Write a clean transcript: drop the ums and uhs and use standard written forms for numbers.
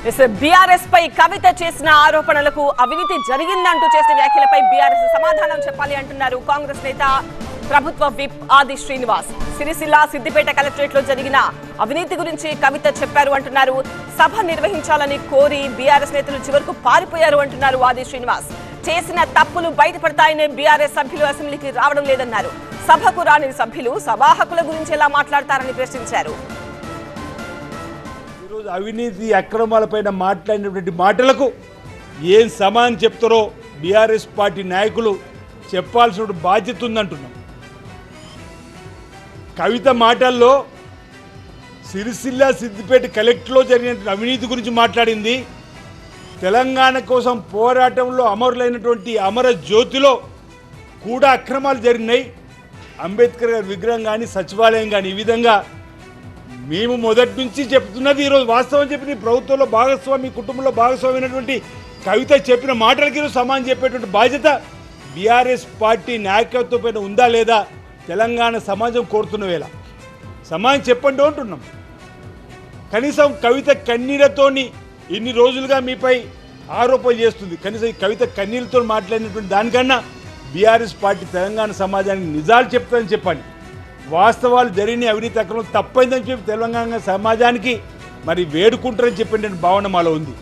BRS పై కవిత చేసిన ఆరోపణలకు అవినీతి జరిగిందంటూ చేసిన వ్యాఖ్యలపై బీఆర్ఎస్ సమాధానం చెప్పాలి అంటున్నారు కాంగ్రెస్ నేత ప్రభుత్వ విప్ ఆది శ్రీనివాస్. సిరిసిల్ల సిద్దిపేట కలెక్టరేట్ లో జరిగిన అవినీతి గురించి కవిత చెప్పారు అంటున్నారు. సభ నిర్వహించాలని కోరి బీఆర్ఎస్ నేతలు చివరకు పారిపోయారు అంటున్నారు ఆది శ్రీనివాస్. చేసిన తప్పులు బయటపడతాయనే బీఆర్ఎస్ సభ్యులు అసెంబ్లీకి రావడం లేదన్నారు. సభకు రాని సభ్యులు సభాహకుల గురించి ఎలా మాట్లాడతారని ప్రశ్నించారు. ఈరోజు అవినీతి అక్రమాలపైన మాట్లాడినటువంటి మాటలకు ఏం సమానం చెప్తారో బీఆర్ఎస్ పార్టీ నాయకులు చెప్పాల్సిన బాధ్యత ఉందంటున్నాం. కవిత మాటల్లో సిరిసిల్ల సిద్దిపేట కలెక్టర్లో జరిగిన అవినీతి గురించి మాట్లాడింది. తెలంగాణ కోసం పోరాటంలో అమరులైనటువంటి అమర జ్యోతిలో కూడా అక్రమాలు జరిగినాయి. అంబేద్కర్ గారి విగ్రహం కానీ సచివాలయం కానీ ఈ విధంగా మేము మొదటి నుంచి చెప్తున్నది ఈరోజు వాస్తవం చెప్పిన ప్రభుత్వంలో భాగస్వామి కుటుంబంలో భాగస్వామి అయినటువంటి కవిత చెప్పిన మాటలకి ఈరోజు సమానం చెప్పేటువంటి బాధ్యత బీఆర్ఎస్ పార్టీ నాయకత్వం పైన ఉందా లేదా తెలంగాణ సమాజం కోరుతున్న వేళ సమాజం చెప్పండి అంటున్నాం. కనీసం కవిత కన్నీళ్లతోని ఇన్ని రోజులుగా మీపై ఆరోపణ చేస్తుంది. కనీసం ఈ కవిత కన్నీళ్లతో మాట్లాడినటువంటి దానికన్నా బీఆర్ఎస్ పార్టీ తెలంగాణ సమాజానికి నిజాలు చెప్తారని చెప్పండి. వాస్తవాలు జరిగిన అవినీతి అక్రమం తప్పైందని చెప్పి తెలంగాణ సమాజానికి మరి వేడుకుంటారని చెప్పిన భావన మాలో ఉంది.